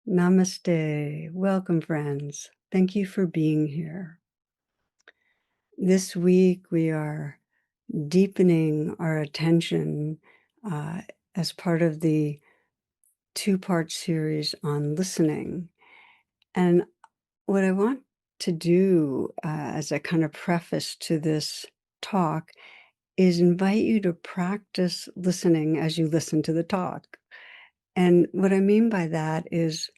Namaste. Welcome, friends. Thank you for being here. This week, we are deepening our attention as part of the two-part series on listening. And what I want to do as a kind of preface to this talk is invite you to practice listening as you listen to the talk. And what I mean by that is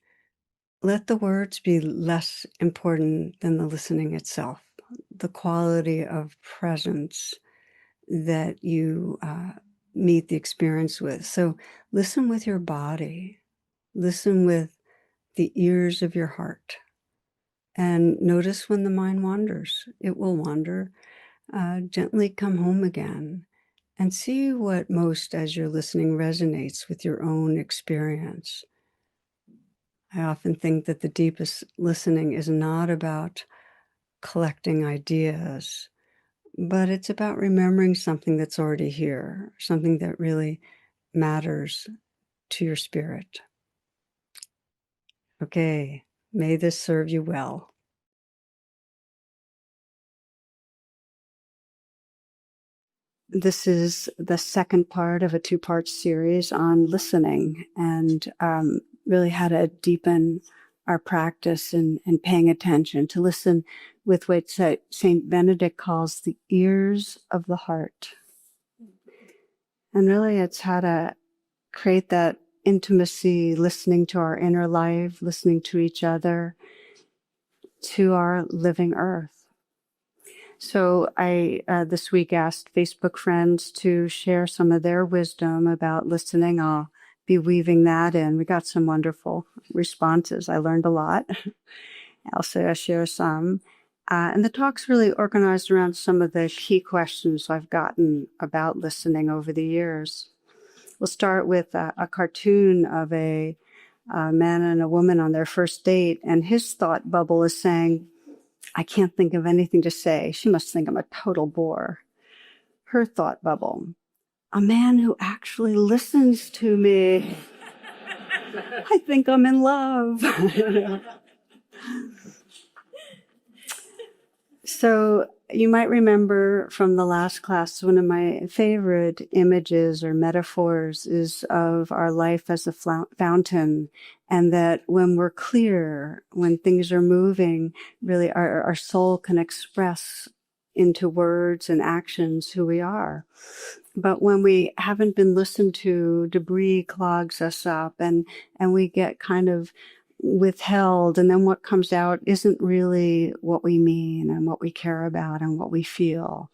let the words be less important than the listening itself, the quality of presence that you meet the experience with. So listen with your body, listen with the ears of your heart, and notice when the mind wanders. It will wander. Gently come home again and see what most, as you're listening, resonates with your own experience. I often think that the deepest listening is not about collecting ideas, but it's about remembering something that's already here, something that really matters to your spirit. Okay, may this serve you well. This is the second part of a two-part series on listening and really how to deepen our practice and paying attention, to listen with what Saint Benedict calls the ears of the heart. And really it's how to create that intimacy, listening to our inner life, listening to each other, to our living earth. So I, this week, asked Facebook friends to share some of their wisdom about listening. I'll be weaving that in. We got some wonderful responses. I learned a lot. Also, I share some. And the talk's really organized around some of the key questions I've gotten about listening over the years. We'll start with a cartoon of a man and a woman on their first date, and his thought bubble is saying, I can't think of anything to say. She must think I'm a total bore. Her thought bubble, a man who actually listens to me. I think I'm in love. So you might remember from the last class, one of my favorite images or metaphors is of our life as a fountain, and that when we're clear, when things are moving, really our soul can express into words and actions who we are. But when we haven't been listened to, debris clogs us up and we get kind of withheld, and then what comes out isn't really what we mean and what we care about and what we feel.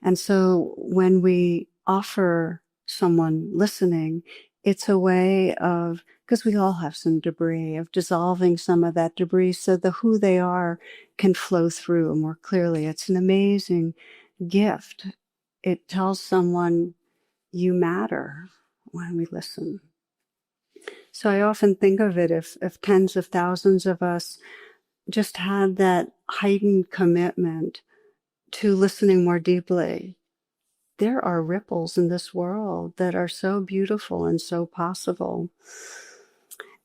And so when we offer someone listening, it's a way of, because we all have some debris, of dissolving some of that debris so the who they are can flow through more clearly. It's an amazing gift. It tells someone you matter when we listen. So I often think of it, if tens of thousands of us just had that heightened commitment to listening more deeply, there are ripples in this world that are so beautiful and so possible.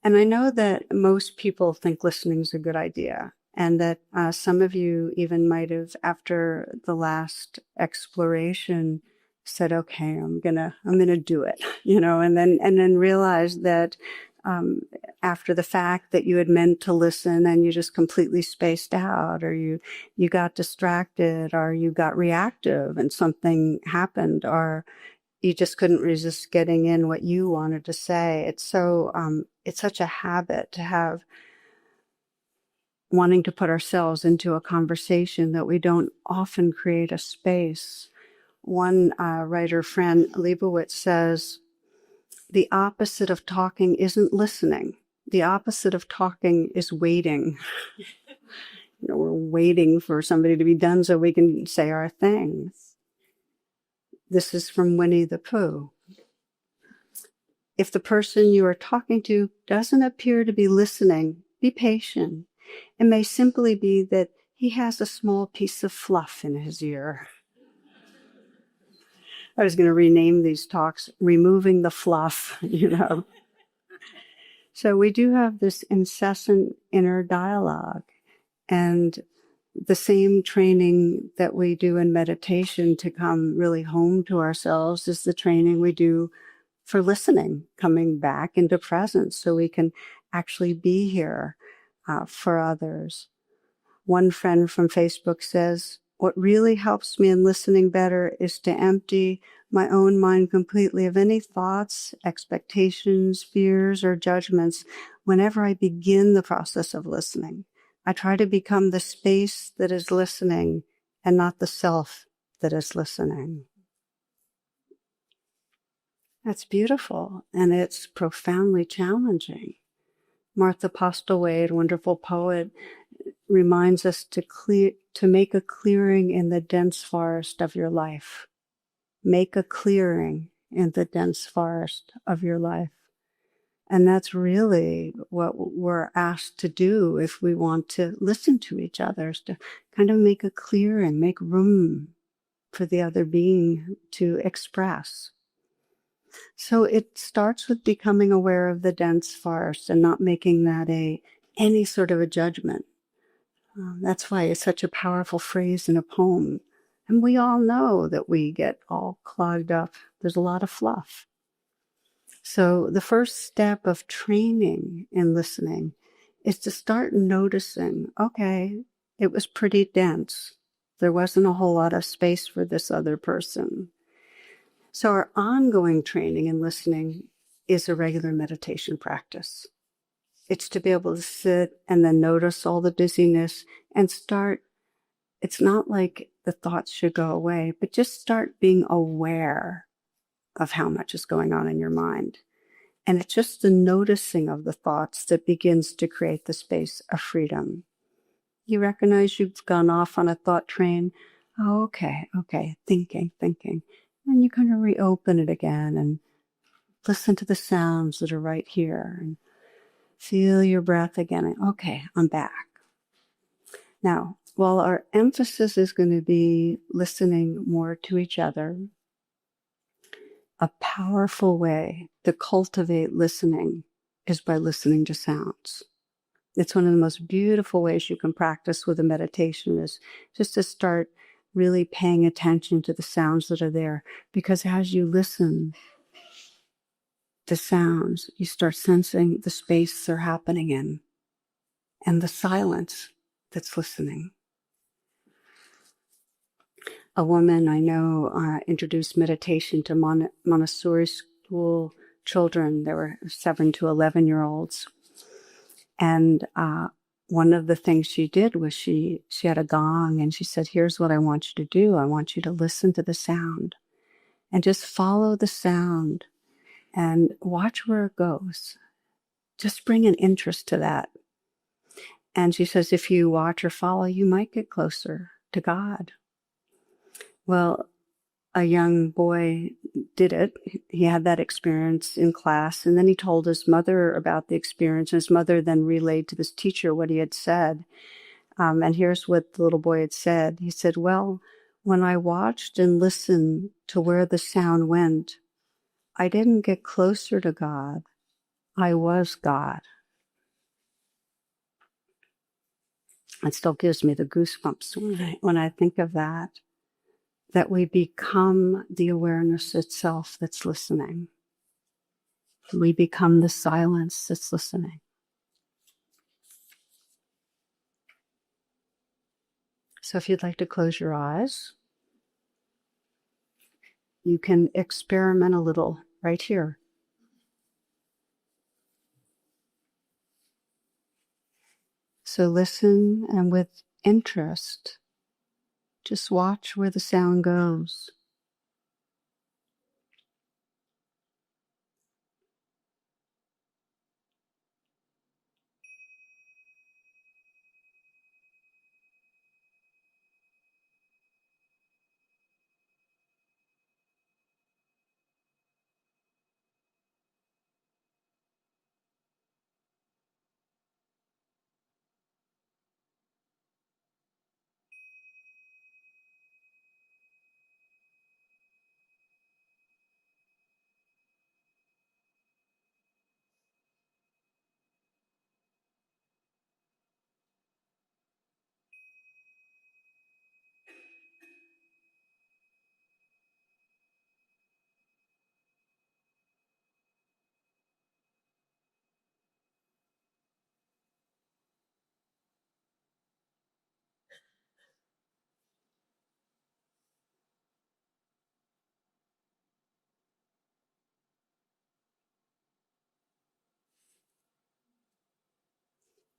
And I know that most people think listening is a good idea, and that some of you even might have, after the last exploration, said, okay, I'm gonna do it, and then realize that after the fact that you had meant to listen and you just completely spaced out, or you got distracted, or you got reactive and something happened, or you just couldn't resist getting in what you wanted to say. It's such a habit to have, wanting to put ourselves into a conversation, that we don't often create a space. One writer friend, Leibowitz, says, the opposite of talking isn't listening. The opposite of talking is waiting. We're waiting for somebody to be done so we can say our things. This is from Winnie the Pooh. If the person you are talking to doesn't appear to be listening, be patient. It may simply be that he has a small piece of fluff in his ear. I was going to rename these talks, Removing the Fluff, So we do have this incessant inner dialogue, and the same training that we do in meditation to come really home to ourselves is the training we do for listening, coming back into presence so we can actually be here for others. One friend from Facebook says, what really helps me in listening better is to empty my own mind completely of any thoughts, expectations, fears, or judgments whenever I begin the process of listening. I try to become the space that is listening and not the self that is listening. That's beautiful, and it's profoundly challenging. Martha Postlewaite, a wonderful poet, reminds us to make a clearing in the dense forest of your life. Make a clearing in the dense forest of your life. And that's really what we're asked to do if we want to listen to each other, is to kind of make a clearing, make room for the other being to express. So it starts with becoming aware of the dense forest and not making that any sort of a judgment. That's why it's such a powerful phrase in a poem. And we all know that we get all clogged up. There's a lot of fluff. So the first step of training in listening is to start noticing, okay, it was pretty dense. There wasn't a whole lot of space for this other person. So our ongoing training in listening is a regular meditation practice. It's to be able to sit and then notice all the busyness and start. It's not like the thoughts should go away, but just start being aware of how much is going on in your mind. And it's just the noticing of the thoughts that begins to create the space of freedom. You recognize you've gone off on a thought train. Oh, okay, thinking. And you kind of reopen it again and listen to the sounds that are right here and feel your breath again. Okay, I'm back. Now, while our emphasis is going to be listening more to each other, a powerful way to cultivate listening is by listening to sounds. It's one of the most beautiful ways you can practice with a meditation, is just to start really paying attention to the sounds that are there. Because as you listen to sounds, you start sensing the space they're happening in and the silence that's listening. A woman I know introduced meditation to Montessori school children. There were 7 to 11-year-olds. And one of the things she did was she had a gong, and she said, here's what I want you to do. I want you to listen to the sound and just follow the sound and watch where it goes. Just bring an interest to that. And she says, if you watch or follow, you might get closer to God. Well, a young boy did it. He had that experience in class, and then he told his mother about the experience. His mother then relayed to this teacher what he had said. And here's what the little boy had said. He said, well, when I watched and listened to where the sound went, I didn't get closer to God. I was God. It still gives me the goosebumps when I think of that we become the awareness itself that's listening. We become the silence that's listening. So if you'd like to close your eyes, you can experiment a little right here. So listen, and with interest, just watch where the sound goes.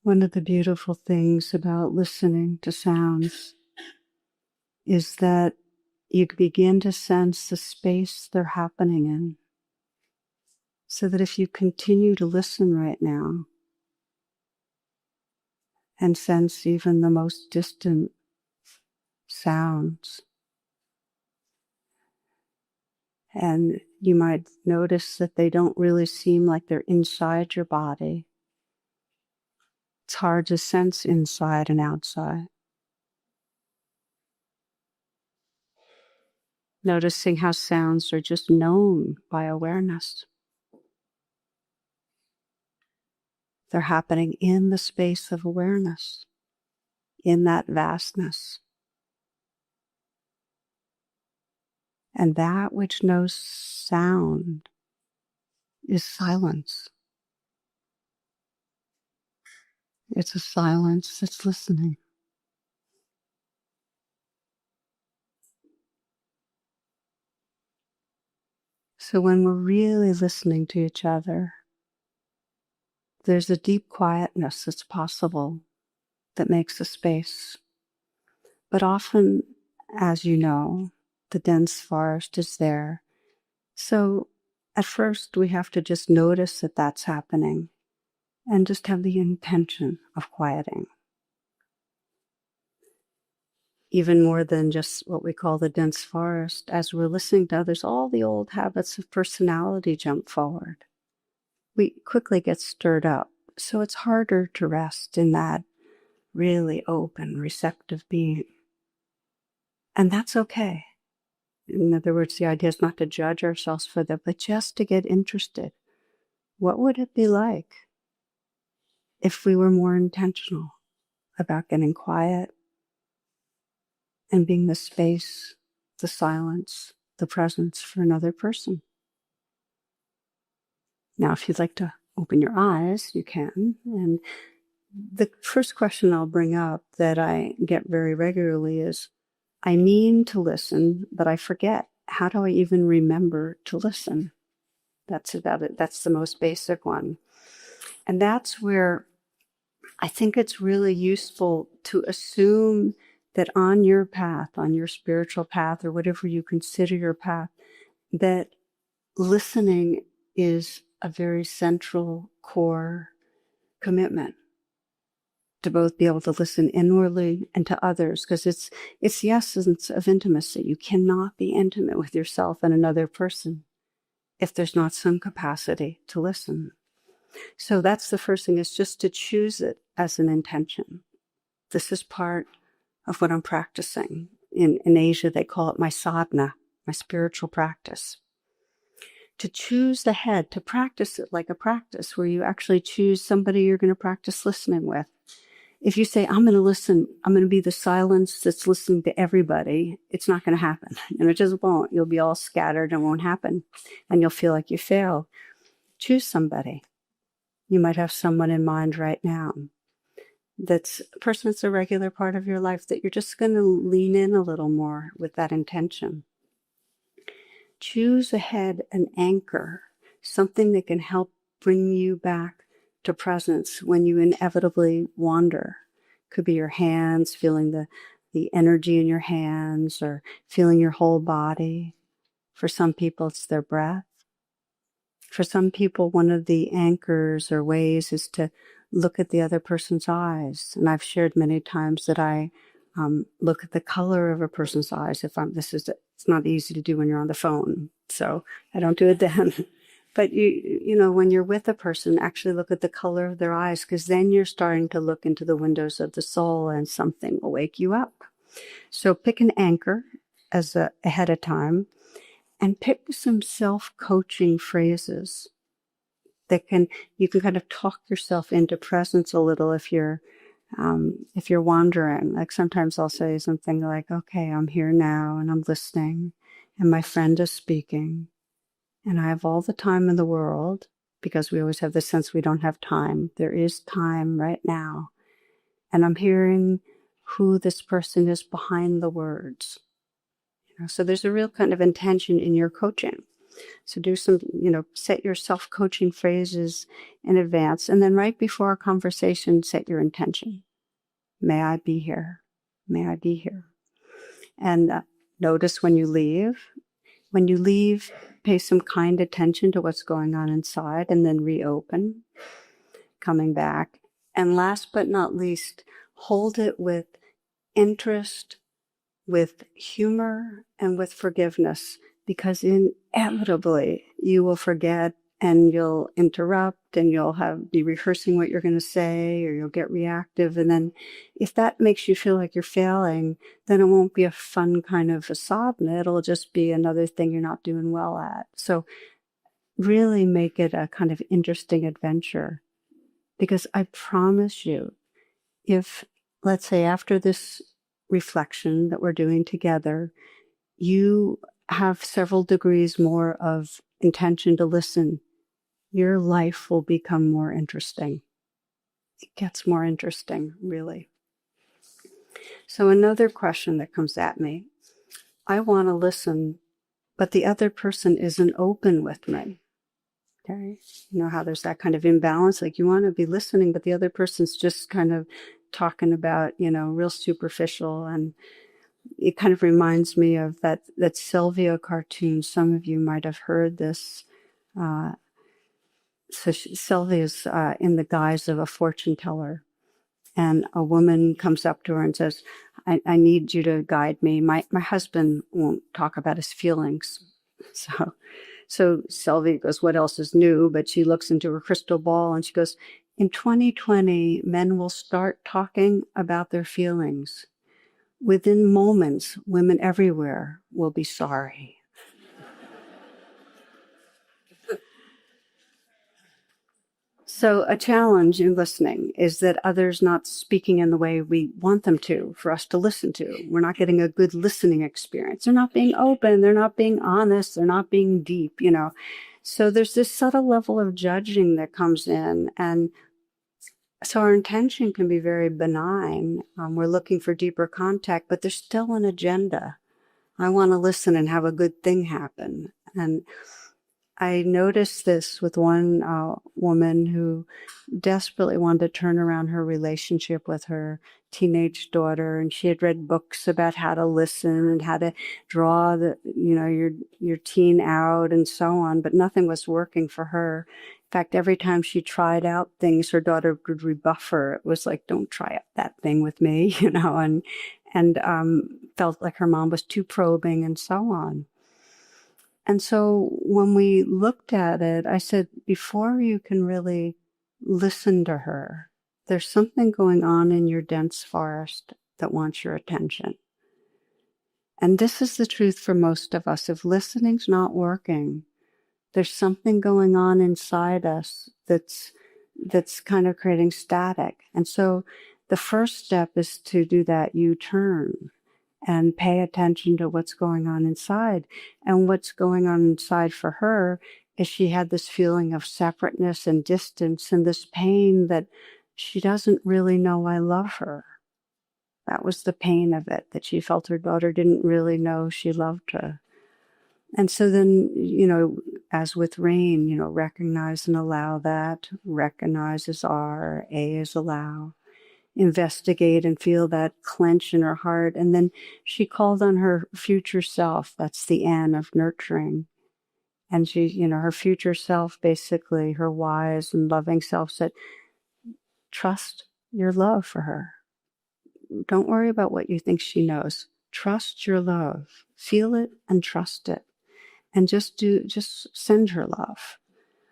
One of the beautiful things about listening to sounds is that you begin to sense the space they're happening in. So that if you continue to listen right now and sense even the most distant sounds, and you might notice that they don't really seem like they're inside your body. It's hard to sense inside and outside. Noticing how sounds are just known by awareness. They're happening in the space of awareness, in that vastness. And that which knows sound is silence. It's a silence that's listening. So when we're really listening to each other, there's a deep quietness that's possible that makes a space. But often, as you know, the dense forest is there. So at first we have to just notice that that's happening and just have the intention of quieting. Even more than just what we call the dense forest, as we're listening to others, all the old habits of personality jump forward. We quickly get stirred up. So it's harder to rest in that really open, receptive being. And that's okay. In other words, the idea is not to judge ourselves for that, but just to get interested. What would it be like if we were more intentional about getting quiet and being the space, the silence, the presence for another person? Now, if you'd like to open your eyes, you can. And the first question I'll bring up that I get very regularly is, I mean to listen, but I forget. How do I even remember to listen? That's about it. That's the most basic one. And that's where I think it's really useful to assume that on your path, on your spiritual path, or whatever you consider your path, that listening is a very central core commitment to both be able to listen inwardly and to others, because it's the essence of intimacy. You cannot be intimate with yourself and another person if there's not some capacity to listen. So that's the first thing, is just to choose it as an intention. This is part of what I'm practicing. In Asia, they call it my sadhana, my spiritual practice. To choose the head, to practice it like a practice where you actually choose somebody you're going to practice listening with. If you say, I'm going to listen, I'm going to be the silence that's listening to everybody, it's not going to happen. And it just won't. You'll be all scattered and it won't happen. And you'll feel like you failed. Choose somebody. You might have someone in mind right now. That's a person that's a regular part of your life that you're just going to lean in a little more with that intention. Choose ahead an anchor, something that can help bring you back to presence when you inevitably wander. Could be your hands, feeling the energy in your hands, or feeling your whole body. For some people, it's their breath. For some people, one of the anchors or ways is to look at the other person's eyes. And I've shared many times that I look at the color of a person's eyes. It's not easy to do when you're on the phone, so I don't do it then. But you know, when you're with a person, actually look at the color of their eyes, because then you're starting to look into the windows of the soul, and something will wake you up. So pick an anchor ahead of time, and pick some self-coaching phrases that you can kind of talk yourself into presence a little if you're wandering. Like sometimes I'll say something like, okay, I'm here now and I'm listening and my friend is speaking and I have all the time in the world, because we always have the sense we don't have time. There is time right now. And I'm hearing who this person is behind the words. So there's a real kind of intention in your coaching. So do some, set your self-coaching phrases in advance. And then right before a conversation, set your intention. May I be here? May I be here? And notice when you leave. When you leave, pay some kind attention to what's going on inside and then reopen, coming back. And last but not least, hold it with interest, with humor, and with forgiveness, because inevitably you will forget and you'll interrupt and you'll be rehearsing what you're going to say, or you'll get reactive. And then if that makes you feel like you're failing, then it won't be a fun kind of a sadhana. It'll just be another thing you're not doing well at. So really make it a kind of interesting adventure, because I promise you, if, let's say, after this reflection that we're doing together, you have several degrees more of intention to listen, your life will become more interesting. It gets more interesting, really. So another question that comes at me, I want to listen, but the other person isn't open with me. Okay? You know how there's that kind of imbalance, like you want to be listening, but the other person's just kind of talking about, real superficial. And it kind of reminds me of that Sylvia cartoon. Some of you might have heard this. So Sylvia's in the guise of a fortune teller, and a woman comes up to her and says, I need you to guide me. My husband won't talk about his feelings. So Sylvia goes, what else is new? But she looks into her crystal ball and she goes, in 2020, men will start talking about their feelings. Within moments, women everywhere will be sorry. So a challenge in listening is that others not speaking in the way we want them to, for us to listen to. We're not getting a good listening experience. They're not being open. They're not being honest. They're not being deep, So there's this subtle level of judging that comes in. And so our intention can be very benign. We're looking for deeper contact, but there's still an agenda. I want to listen and have a good thing happen. And I noticed this with one woman who desperately wanted to turn around her relationship with her teenage daughter, and she had read books about how to listen and how to draw your teen out and so on, but nothing was working for her. In fact, every time she tried out things, her daughter would rebuff her. It was like, don't try out that thing with me, and felt like her mom was too probing and so on. And so when we looked at it, I said, before you can really listen to her, there's something going on in your dense forest that wants your attention. And this is the truth for most of us. If listening's not working, there's something going on inside us that's kind of creating static. And so the first step is to do that U-turn and pay attention to what's going on inside. And what's going on inside for her is she had this feeling of separateness and distance and this pain that she doesn't really know I love her. That was the pain of it, that she felt her daughter didn't really know she loved her. And so then, as with rain, recognize and allow that. Recognize is R, A is allow. Investigate and feel that clench in her heart. And then she called on her future self. That's the N of nurturing. And she, her future self, basically her wise and loving self, said, trust your love for her. Don't worry about what you think she knows. Trust your love. Feel it and trust it. And just send her love.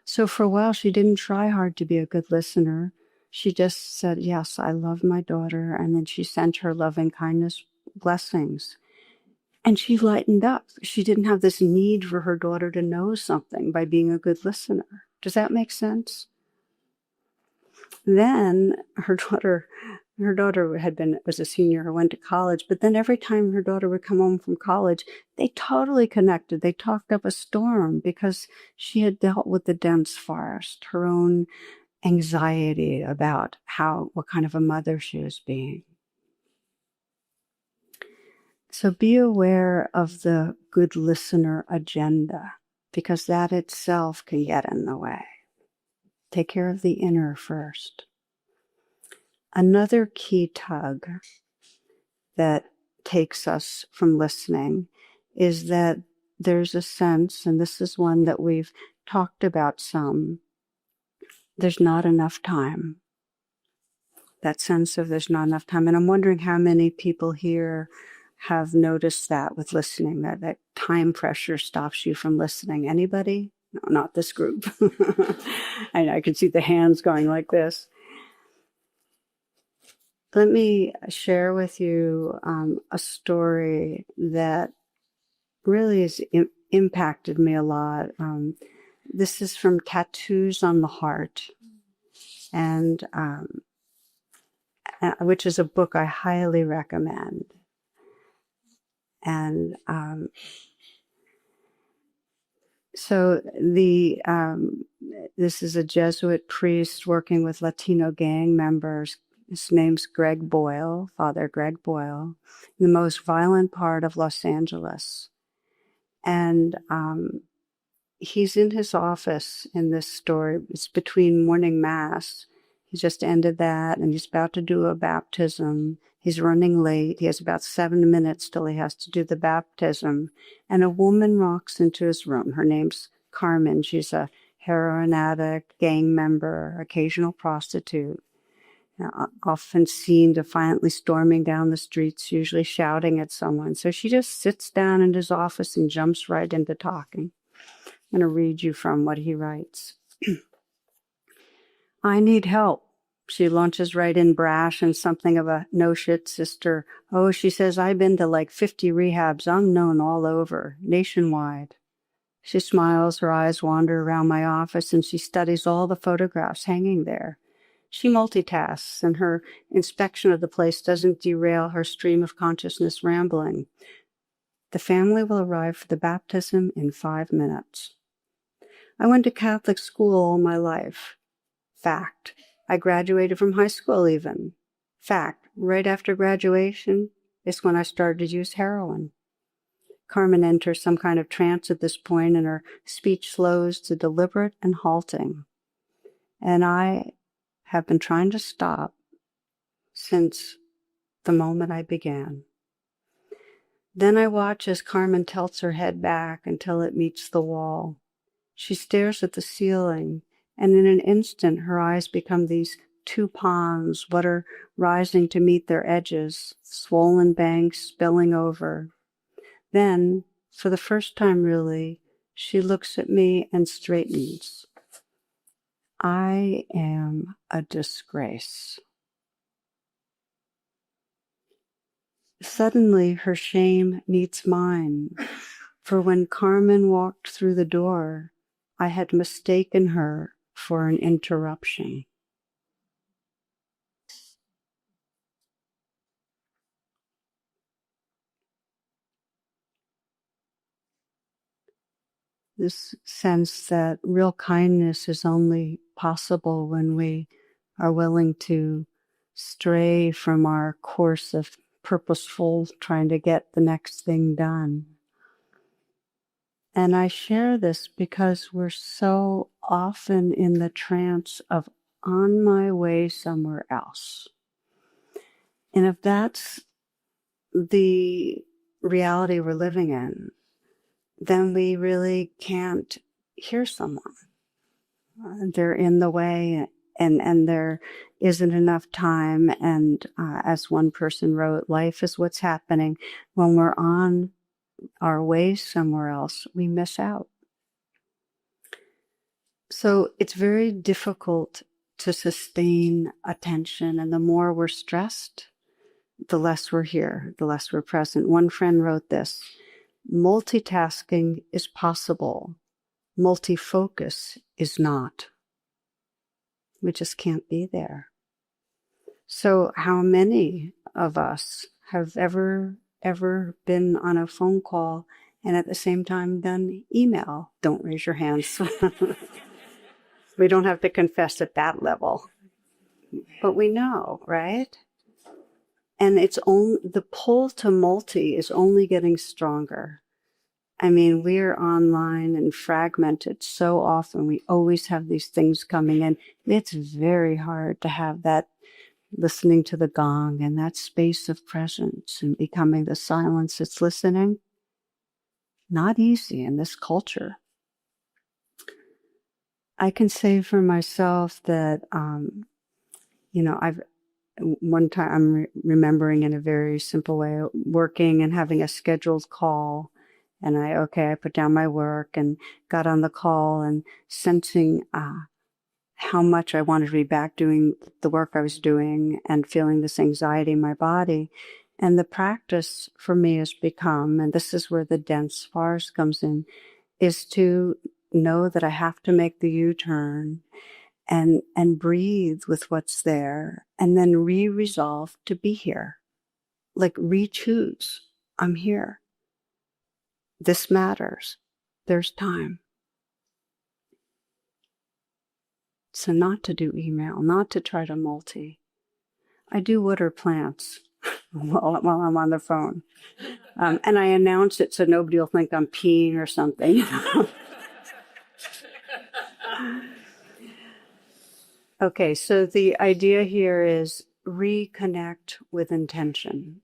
So for a while, she didn't try hard to be a good listener. She just said, yes, I love my daughter. And then she sent her loving kindness blessings. And she lightened up. She didn't have this need for her daughter to know something by being a good listener. Does that make sense? Then her daughter was a senior who went to college, but then every time her daughter would come home from college, they totally connected. They talked up a storm because she had dealt with the dense forest, her own anxiety about what kind of a mother she was being. So be aware of the good listener agenda. because that itself can get in the way. Take care of the inner first. Another key tug that takes us from listening is that there's a sense, and this is one that we've talked about some, there's not enough time. That sense of there's not enough time. And I'm wondering how many people here have noticed that with listening, that time pressure stops you from listening. Anybody? No, not this group. I can see the hands going like this. Let me share with you a story that really has impacted me a lot. This is from Tattoos on the Heart, and which is a book I highly recommend. And so this is a Jesuit priest working with Latino gang members. His name's Greg Boyle, Father Greg Boyle, in the most violent part of Los Angeles. And he's in his office in this story. It's between morning mass. He just ended that, and he's about to do a baptism. He's running late. He has about 7 minutes till he has to do the baptism. And a woman walks into his room. Her name's Carmen. She's a heroin addict, gang member, occasional prostitute, often seen defiantly storming down the streets, usually shouting at someone. So she just sits down in his office and jumps right into talking. I'm going to read you from what he writes. I need help. She launches right in brash and something of a no-shit sister. Oh, she says, I've been to like 50 rehabs, unknown all over, nationwide. She smiles, her eyes wander around my office, and she studies all the photographs hanging there. She multitasks, and her inspection of the place doesn't derail her stream of consciousness rambling. The family will arrive for the baptism in 5 minutes. I went to Catholic school all my life. Fact. I graduated from high school even. Fact. Right after graduation is when I started to use heroin. Carmen enters some kind of trance at this point, and her speech slows to deliberate and halting. And I have been trying to stop since the moment I began. Then I watch as Carmen tilts her head back until it meets the wall. She stares at the ceiling, and in an instant her eyes become these two ponds, water rising to meet their edges, swollen banks spilling over. Then, for the first time really, she looks at me and straightens. I am a disgrace. Suddenly her shame meets mine, for when Carmen walked through the door, I had mistaken her for an interruption. This sense that real kindness is only possible when we are willing to stray from our course of purposeful trying to get the next thing done. And I share this because we're so often in the trance of on my way somewhere else. And if that's the reality we're living in, then we really can't hear someone. They're in the way, and there isn't enough time. And as one person wrote, life is what's happening. When we're on our way somewhere else, we miss out. So it's very difficult to sustain attention, and the more we're stressed, the less we're here, the less we're present. One friend wrote this: multitasking is possible, multi-focus is not. We just can't be there. So how many of us have ever been on a phone call and at the same time done email? Don't raise your hands. We don't have to confess at that level. But we know, right? And it's only the pull to multi is only getting stronger I mean, we're online and fragmented so often. We always have these things coming in. It's very hard to have that listening to the gong and that space of presence and becoming the silence that's listening. Not easy in this culture. I can say for myself that, one time I'm remembering in a very simple way, working and having a scheduled call. And I put down my work and got on the call and sensing how much I wanted to be back doing the work I was doing and feeling this anxiety in my body. And the practice for me has become, and this is where the dense forest comes in, is to know that I have to make the U-turn and breathe with what's there and then resolve to be here. Like re-choose. I'm here. This matters. There's time. So not to do email, not to try to multi. I do water plants while I'm on the phone. And I announce it so nobody will think I'm peeing or something. Okay, so the idea here is reconnect with intention.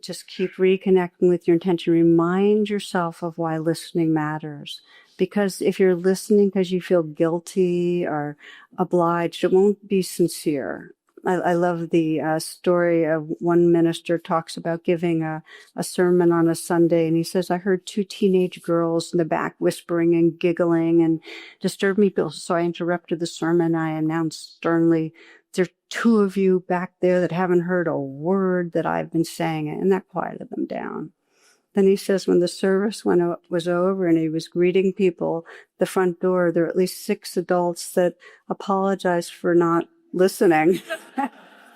Just keep reconnecting with your intention. Remind yourself of why listening matters. Because if you're listening because you feel guilty or obliged, it won't be sincere. I love the story of one minister talks about giving a sermon on a Sunday, and he says, I heard two teenage girls in the back whispering and giggling and disturbed me, so I interrupted the sermon. I announced sternly, there are two of you back there that haven't heard a word that I've been saying, and that quieted them down. Then he says when the service was over and he was greeting people at the front door, there were at least 6 adults that apologized for not listening.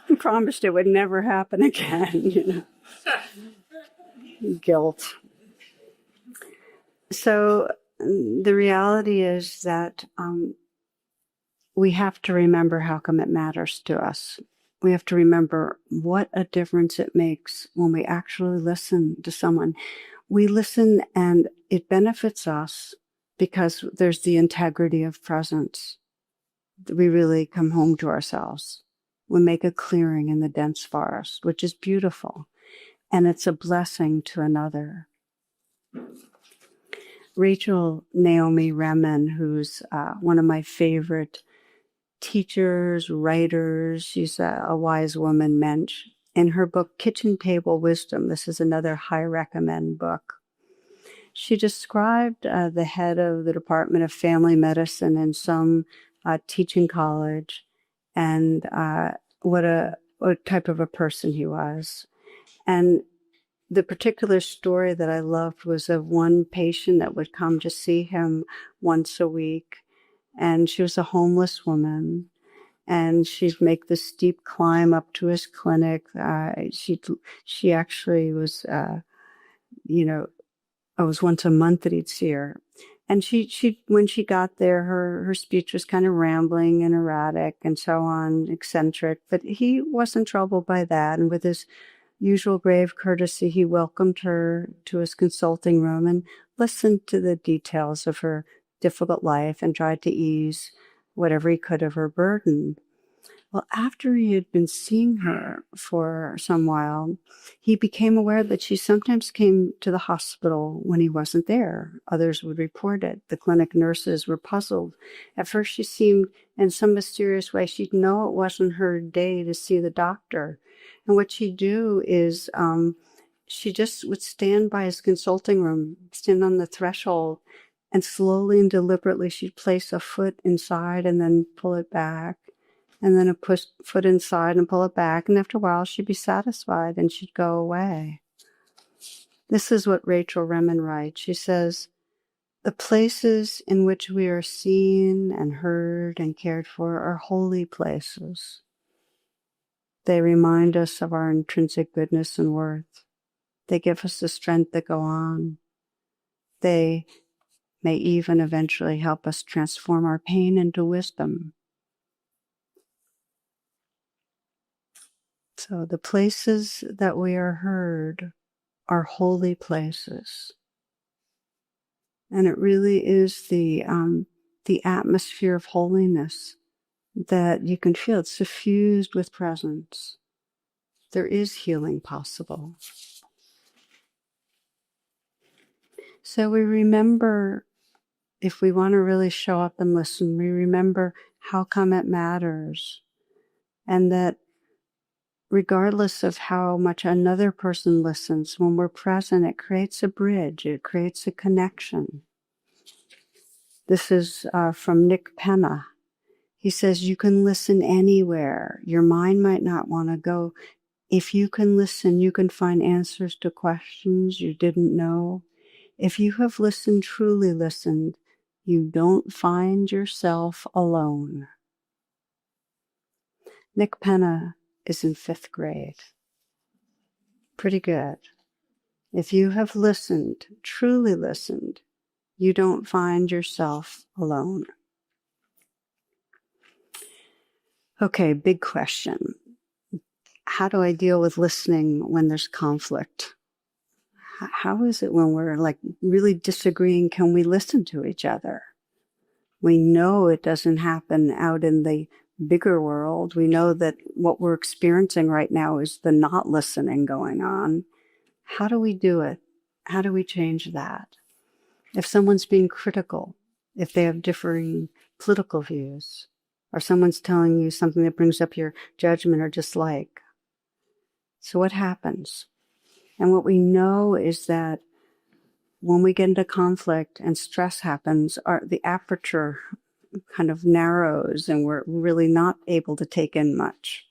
He promised it would never happen again. Guilt. So the reality is that we have to remember how come it matters to us. We have to remember what a difference it makes when we actually listen to someone. We listen and it benefits us because there's the integrity of presence. We really come home to ourselves. We make a clearing in the dense forest, which is beautiful. And it's a blessing to another. Rachel Naomi Remen, who's one of my favorite teachers, writers, she's a wise woman mensch. In her book, Kitchen Table Wisdom, this is another high recommend book. She described the head of the Department of Family Medicine in some teaching college and what type of a person he was. And the particular story that I loved was of one patient that would come to see him once a week. And she was a homeless woman. And she'd make the steep climb up to his clinic. She actually was, it was once a month that he'd see her. And she when she got there, her speech was kind of rambling and erratic and so on, eccentric. But he wasn't troubled by that. And with his usual grave courtesy, he welcomed her to his consulting room and listened to the details of her difficult life and tried to ease whatever he could of her burden. Well, after he had been seeing her for some while, he became aware that she sometimes came to the hospital when he wasn't there. Others would report it. The clinic nurses were puzzled. At first, she seemed, in some mysterious way, she'd know it wasn't her day to see the doctor. And what she'd do is she just would stand by his consulting room, stand on the threshold, and slowly and deliberately she'd place a foot inside and then pull it back. And then a foot inside and pull it back. And after a while, she'd be satisfied and she'd go away. This is what Rachel Remen writes. She says, the places in which we are seen and heard and cared for are holy places. They remind us of our intrinsic goodness and worth. They give us the strength to go on. They may even eventually help us transform our pain into wisdom. So the places that we are heard are holy places. And it really is the atmosphere of holiness that you can feel. It's suffused with presence. There is healing possible. So we remember, if we want to really show up and listen, we remember how come it matters. And that regardless of how much another person listens, when we're present, it creates a bridge. It creates a connection. This is from Nick Penna. He says, you can listen anywhere. Your mind might not want to go. If you can listen, you can find answers to questions you didn't know. If you have listened, truly listened, you don't find yourself alone. Nick Penna is in 5th grade. Pretty good. If you have listened, truly listened, you don't find yourself alone. Okay, big question. How do I deal with listening when there's conflict? How is it when we're like really disagreeing, can we listen to each other? We know it doesn't happen out in the bigger world. We know that what we're experiencing right now is the not listening going on. How do we do it? How do we change that? If someone's being critical, if they have differing political views, or someone's telling you something that brings up your judgment or dislike. So what happens? And what we know is that when we get into conflict and stress happens, the aperture kind of narrows and we're really not able to take in much.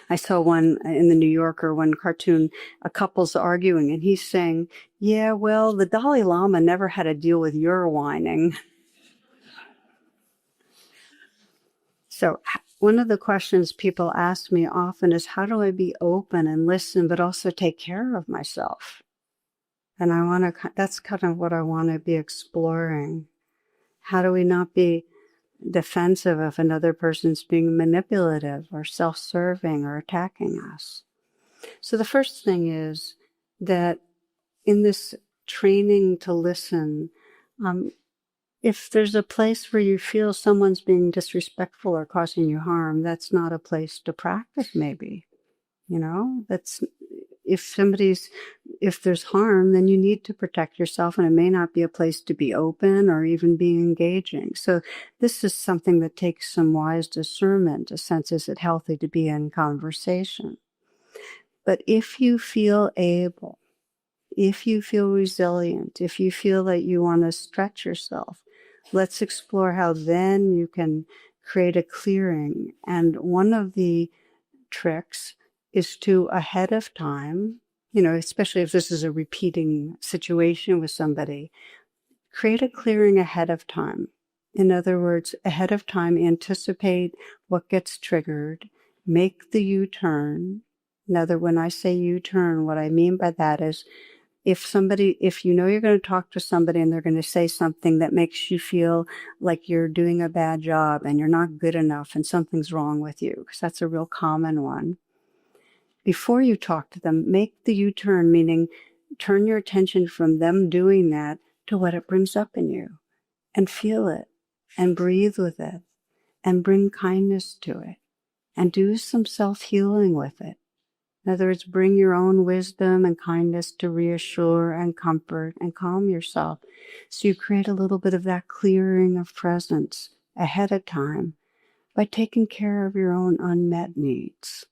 I saw one in the New Yorker, one cartoon, a couple's arguing, and he's saying, yeah, well, the Dalai Lama never had to deal with your whining. So one of the questions people ask me often is, how do I be open and listen, but also take care of myself? And that's kind of what I want to be exploring. How do we not be defensive if another person's being manipulative or self-serving or attacking us? So the first thing is that in this training to listen, if there's a place where you feel someone's being disrespectful or causing you harm, that's not a place to practice, maybe. If there's harm, then you need to protect yourself, and it may not be a place to be open or even be engaging. So this is something that takes some wise discernment to sense, is it healthy to be in conversation? But if you feel able, if you feel resilient, if you feel that you want to stretch yourself, let's explore how then you can create a clearing. And one of the tricks is to, ahead of time, especially if this is a repeating situation with somebody, create a clearing ahead of time. In other words, ahead of time, anticipate what gets triggered, make the U-turn. When I say U-turn, what I mean by that is, if you know you're going to talk to somebody and they're going to say something that makes you feel like you're doing a bad job and you're not good enough and something's wrong with you, because that's a real common one. Before you talk to them, make the U-turn, meaning turn your attention from them doing that to what it brings up in you, and feel it and breathe with it and bring kindness to it and do some self-healing with it. In other words, bring your own wisdom and kindness to reassure and comfort and calm yourself. So you create a little bit of that clearing of presence ahead of time by taking care of your own unmet needs.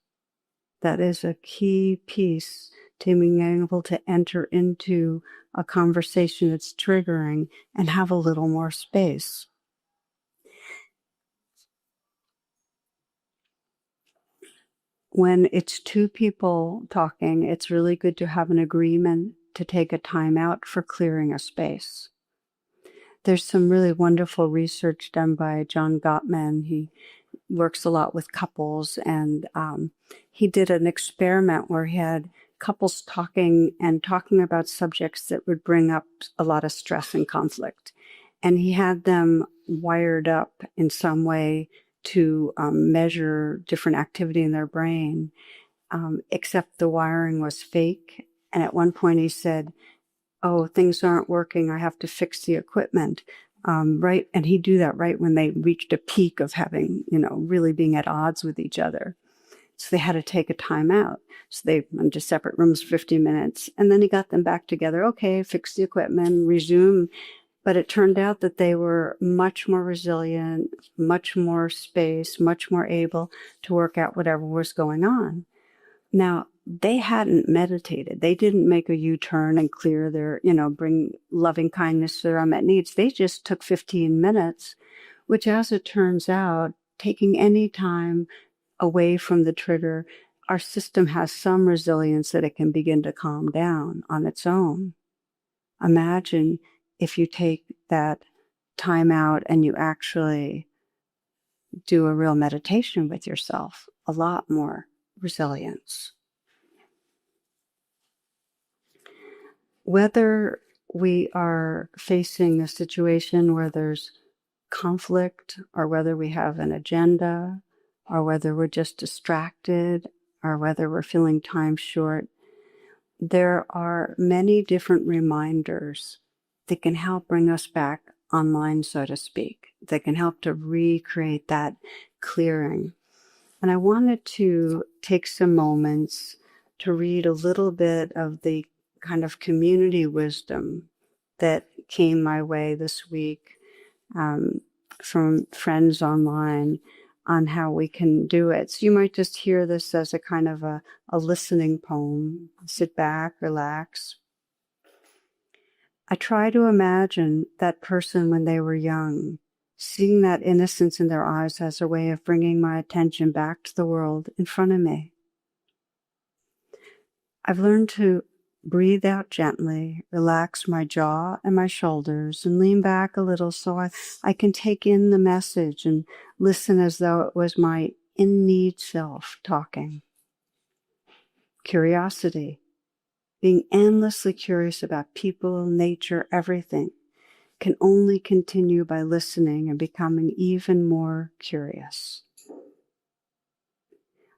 That is a key piece to being able to enter into a conversation that's triggering and have a little more space. When it's two people talking, it's really good to have an agreement to take a time out for clearing a space. There's some really wonderful research done by John Gottman. He works a lot with couples, and he did an experiment where he had couples talking about subjects that would bring up a lot of stress and conflict. And he had them wired up in some way to measure different activity in their brain, except the wiring was fake. And at one point he said, oh, things aren't working, I have to fix the equipment. Right. And he'd do that right when they reached a peak of having, really being at odds with each other. So they had to take a time out. So they went to separate rooms for 15 minutes. And then he got them back together. Okay, fix the equipment, resume. But it turned out that they were much more resilient, much more space, much more able to work out whatever was going on. Now, they hadn't meditated. They didn't make a U-turn and clear their, bring loving kindness to their unmet needs. They just took 15 minutes, which, as it turns out, taking any time away from the trigger, our system has some resilience that it can begin to calm down on its own. Imagine if you take that time out and you actually do a real meditation with yourself, a lot more resilience. Whether we are facing a situation where there's conflict, or whether we have an agenda, or whether we're just distracted, or whether we're feeling time short, there are many different reminders that can help bring us back online, so to speak, that can help to recreate that clearing. And I wanted to take some moments to read a little bit of the kind of community wisdom that came my way this week from friends online on how we can do it. So you might just hear this as a kind of a listening poem. Sit back, relax. I try to imagine that person when they were young, seeing that innocence in their eyes as a way of bringing my attention back to the world in front of me. I've learned to breathe out gently, relax my jaw and my shoulders, and lean back a little so I can take in the message and listen as though it was my in-need self talking. Curiosity, being endlessly curious about people, nature, everything, can only continue by listening and becoming even more curious.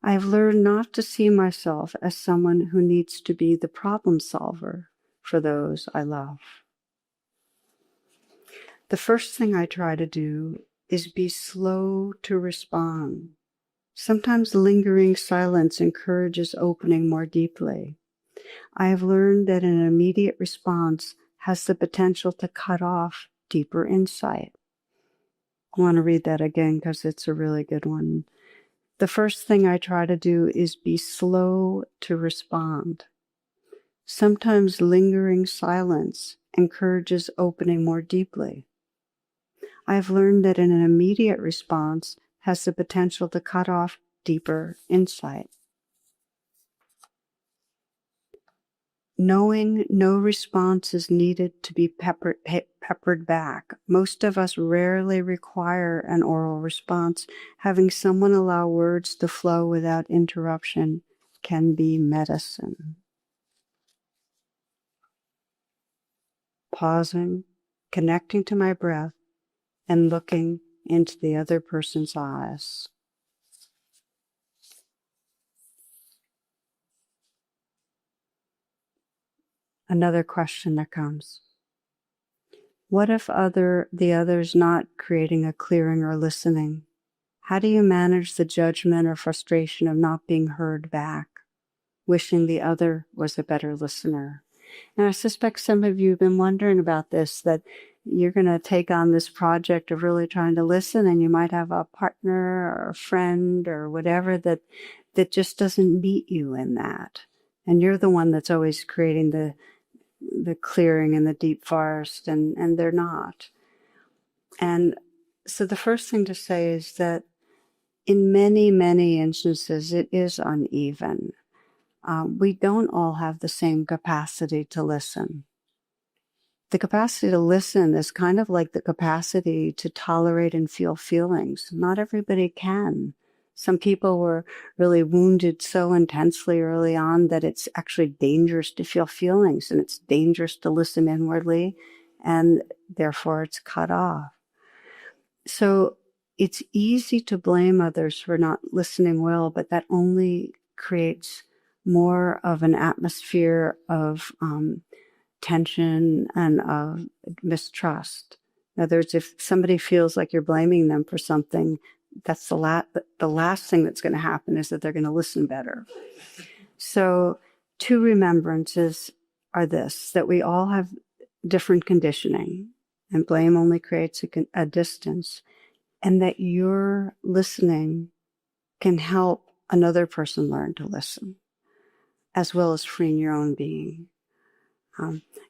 I have learned not to see myself as someone who needs to be the problem solver for those I love. The first thing I try to do is be slow to respond. Sometimes lingering silence encourages opening more deeply. I have learned that an immediate response has the potential to cut off deeper insight. I want to read that again because it's a really good one. The first thing I try to do is be slow to respond. Sometimes lingering silence encourages opening more deeply. I have learned that an immediate response has the potential to cut off deeper insight. Knowing no response is needed to be peppered back. Most of us rarely require an oral response. Having someone allow words to flow without interruption can be medicine. Pausing, connecting to my breath, and looking into the other person's eyes. Another question that comes. What if the other's not creating a clearing or listening? How do you manage the judgment or frustration of not being heard back, wishing the other was a better listener? And I suspect some of you have been wondering about this, that you're going to take on this project of really trying to listen, and you might have a partner or a friend or whatever that just doesn't meet you in that. And you're the one that's always creating the clearing in the deep forest, and they're not. And so the first thing to say is that in many, many instances, it is uneven. We don't all have the same capacity to listen. The capacity to listen is kind of like the capacity to tolerate and feel feelings. Not everybody can. Some people were really wounded so intensely early on that it's actually dangerous to feel feelings, and it's dangerous to listen inwardly, and therefore it's cut off. So it's easy to blame others for not listening well, but that only creates more of an atmosphere of tension and of mistrust. In other words, if somebody feels like you're blaming them for something, that's the last thing that's going to happen is that they're going to listen better. So 2 remembrances are this, that we all have different conditioning, and blame only creates a distance, and that your listening can help another person learn to listen, as well as freeing your own being.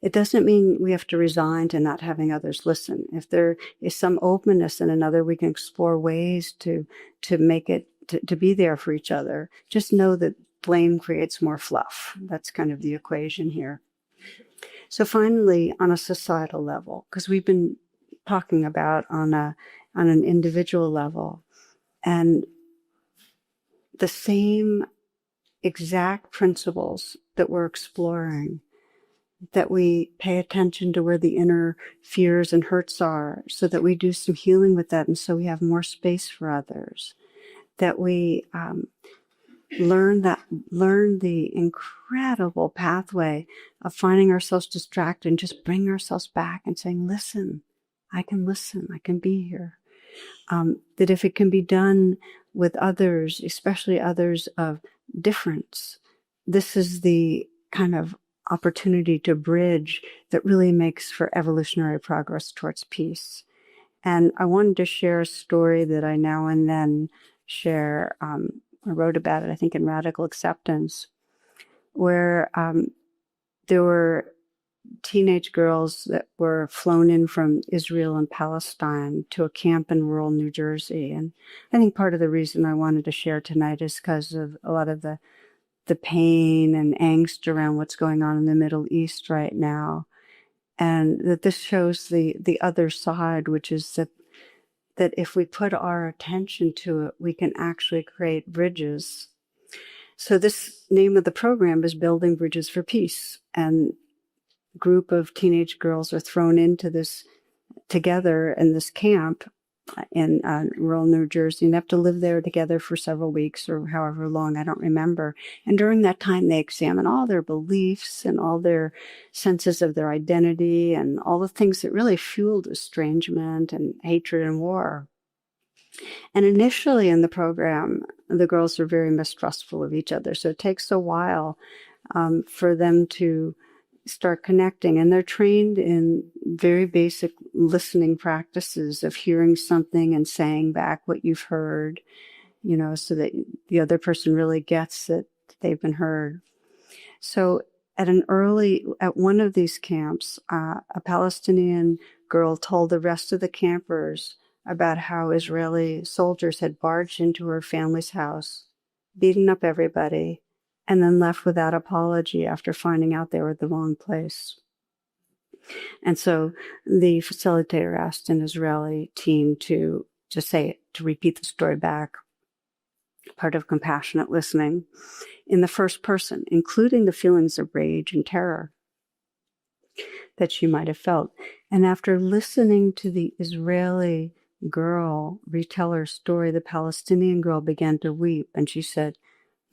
It doesn't mean we have to resign to not having others listen. If there is some openness in another, we can explore ways to make it, to be there for each other. Just know that blame creates more fluff. That's kind of the equation here. So finally, on a societal level, because we've been talking about on an individual level, and the same exact principles that we're exploring, that we pay attention to where the inner fears and hurts are, so that we do some healing with that, and so we have more space for others, that we learn the incredible pathway of finding ourselves distracted and just bring ourselves back and saying, listen, I can be here. That if it can be done with others, especially others of difference, this is the kind of opportunity to bridge that really makes for evolutionary progress towards peace. And I wanted to share a story that I now and then share. I wrote about it, I think, in Radical Acceptance, where there were teenage girls that were flown in from Israel and Palestine to a camp in rural New Jersey. And I think part of the reason I wanted to share tonight is because of a lot of the pain and angst around what's going on in the Middle East right now. And that this shows the other side, which is that if we put our attention to it, we can actually create bridges. So this name of the program is Building Bridges for Peace. And a group of teenage girls are thrown into this together in this camp in rural New Jersey, and have to live there together for several weeks or however long, I don't remember. And during that time, they examine all their beliefs and all their senses of their identity and all the things that really fueled estrangement and hatred and war. And initially in the program, the girls are very mistrustful of each other. So it takes a while for them to start connecting. And they're trained in very basic listening practices of hearing something and saying back what you've heard, so that the other person really gets that they've been heard. So at one of these camps, a Palestinian girl told the rest of the campers about how Israeli soldiers had barged into her family's house, beaten up everybody, and then left without apology after finding out they were at the wrong place. And so the facilitator asked an Israeli team to repeat the story back, part of compassionate listening, in the first person, including the feelings of rage and terror that she might have felt. And after listening to the Israeli girl retell her story, the Palestinian girl began to weep, and she said,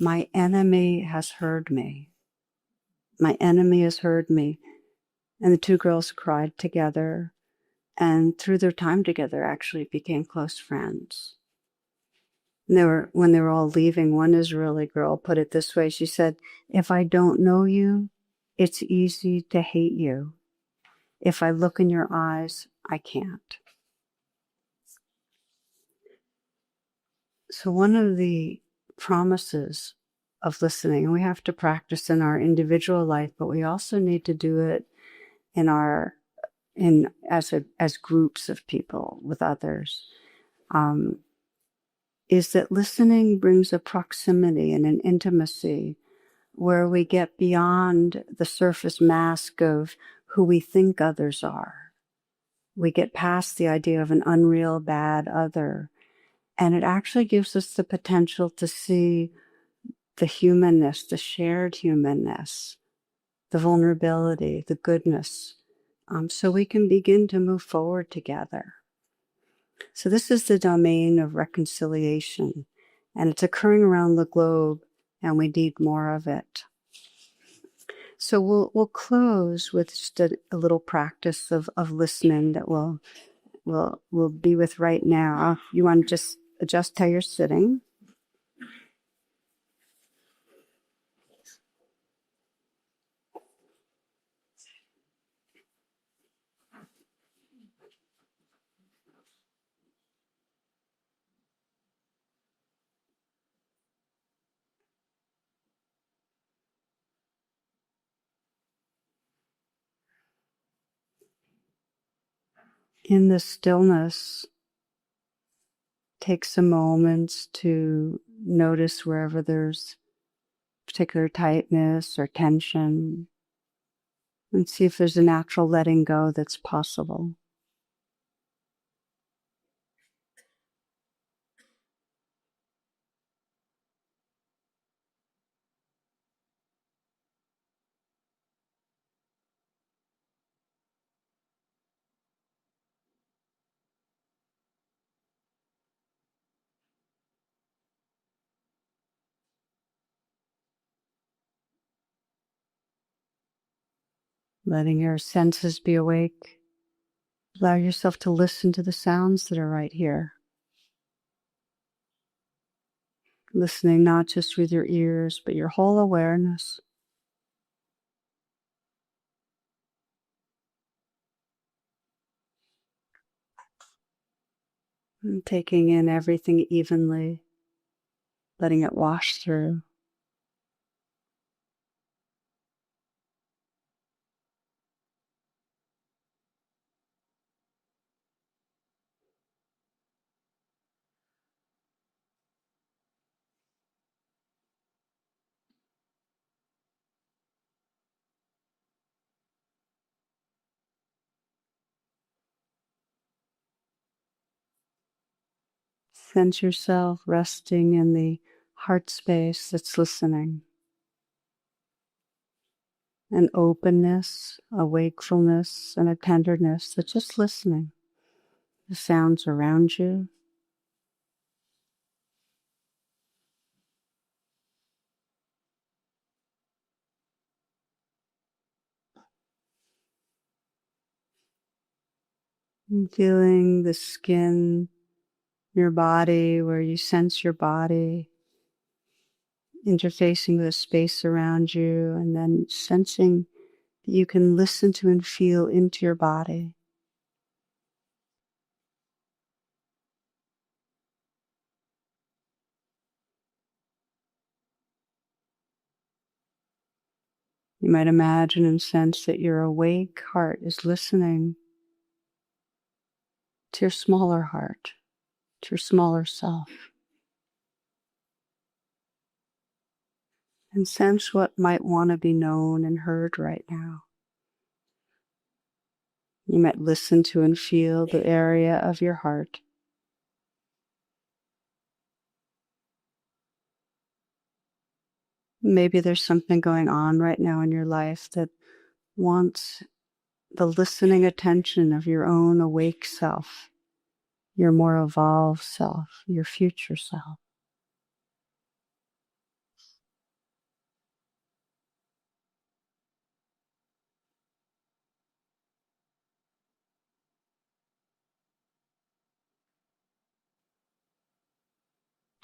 "My enemy has heard me. My enemy has heard me." And the 2 girls cried together, and through their time together actually became close friends. And when they were all leaving, one Israeli girl put it this way. She said, "If I don't know you, it's easy to hate you. If I look in your eyes, I can't." So one of the promises of listening, and we have to practice in our individual life, but we also need to do it as groups of people with others, is that listening brings a proximity and an intimacy where we get beyond the surface mask of who we think others are. We get past the idea of an unreal bad other, and it actually gives us the potential to see the humanness, the shared humanness, the vulnerability, the goodness, so we can begin to move forward together. So this is the domain of reconciliation, and it's occurring around the globe, and we need more of it. So we'll close with just a little practice of listening that we'll be with right now. You want to just adjust how you're sitting. In the stillness, take some moments to notice wherever there's particular tightness or tension, and see if there's a natural letting go that's possible. Letting your senses be awake. Allow yourself to listen to the sounds that are right here. Listening not just with your ears, but your whole awareness. And taking in everything evenly, letting it wash through. Sense yourself resting in the heart space that's listening. An openness, a wakefulness, and a tenderness that's just listening. The sounds around you. And feeling the skin, your body, where you sense your body interfacing with the space around you, and then sensing that you can listen to and feel into your body. You might imagine and sense that your awake heart is listening to your smaller heart, to your smaller self. And sense what might want to be known and heard right now. You might listen to and feel the area of your heart. Maybe there's something going on right now in your life that wants the listening attention of your own awake self, your more evolved self, your future self.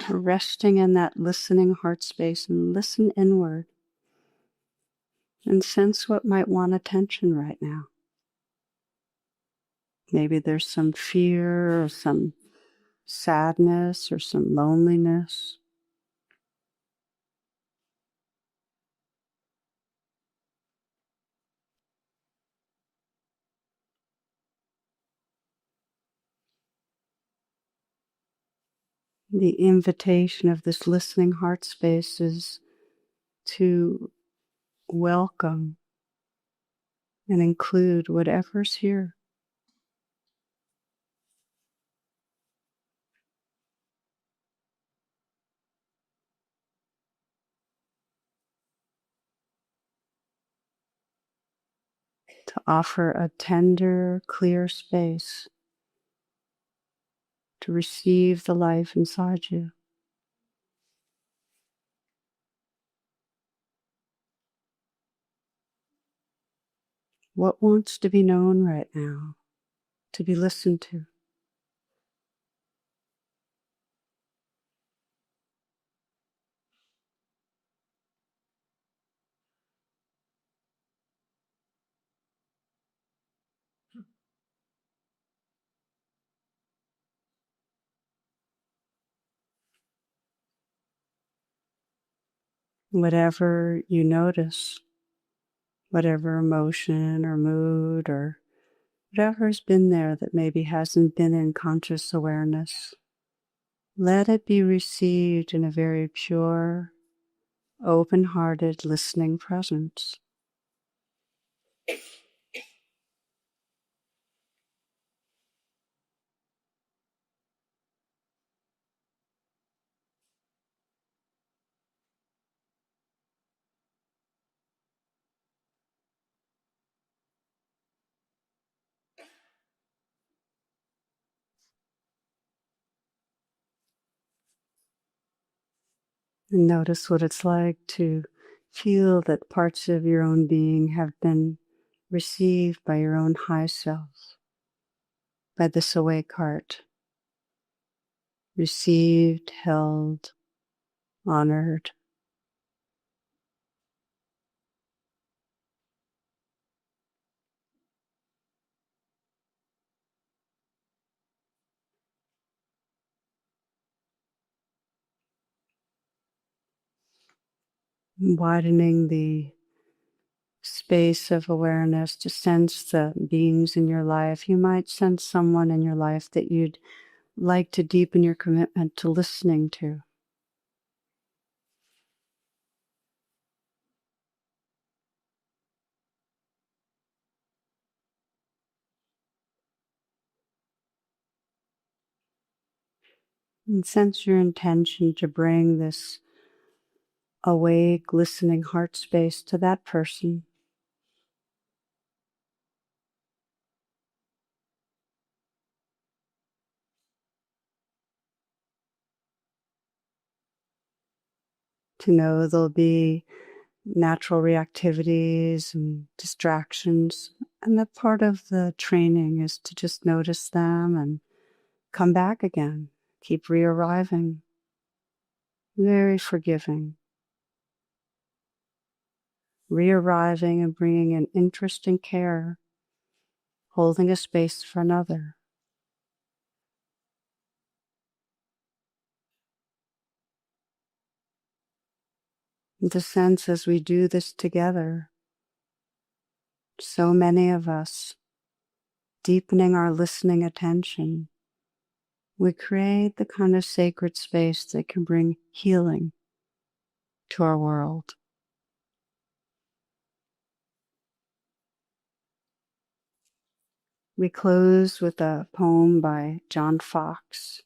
Resting in that listening heart space and listen inward and sense what might want attention right now. Maybe there's some fear or some sadness or some loneliness. The invitation of this listening heart space is to welcome and include whatever's here. To offer a tender, clear space to receive the life inside you. What wants to be known right now, to be listened to? Whatever you notice, whatever emotion or mood or whatever's been there that maybe hasn't been in conscious awareness, let it be received in a very pure, open-hearted, listening presence. And notice what it's like to feel that parts of your own being have been received by your own high self, by this awake heart, received, held, honored. Widening the space of awareness to sense the beings in your life. You might sense someone in your life that you'd like to deepen your commitment to listening to. And sense your intention to bring this awake, listening heart space to that person. To know there'll be natural reactivities and distractions. And that part of the training is to just notice them and come back again. Keep re-arriving. Very forgiving. Re-arriving and bringing an interest and care, holding a space for another. And to sense as we do this together, so many of us, deepening our listening attention, we create the kind of sacred space that can bring healing to our world. We close with a poem by John Fox.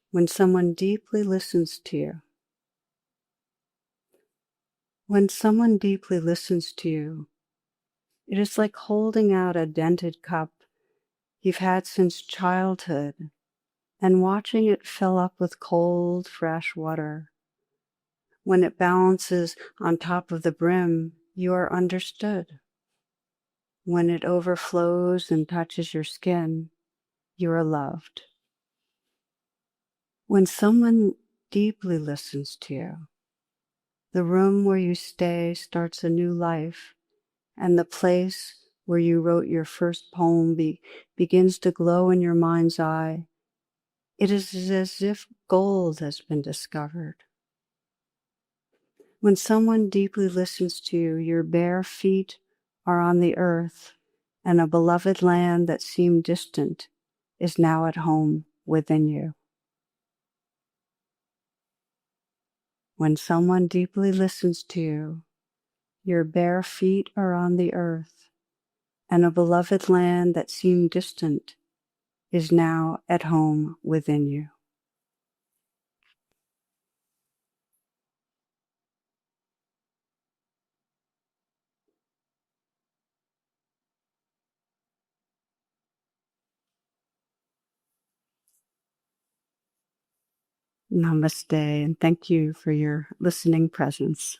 When someone deeply listens to you. When someone deeply listens to you, it is like holding out a dented cup you've had since childhood and watching it fill up with cold, fresh water. When it balances on top of the brim, you are understood. When it overflows and touches your skin, you are loved. When someone deeply listens to you, the room where you stay starts a new life, and the place where you wrote your first poem begins to glow in your mind's eye. It is as if gold has been discovered. When someone deeply listens to you, your bare feet are on the earth, and a beloved land that seemed distant is now at home within you. When someone deeply listens to you, your bare feet are on the earth, and a beloved land that seemed distant is now at home within you. Namaste, and thank you for your listening presence.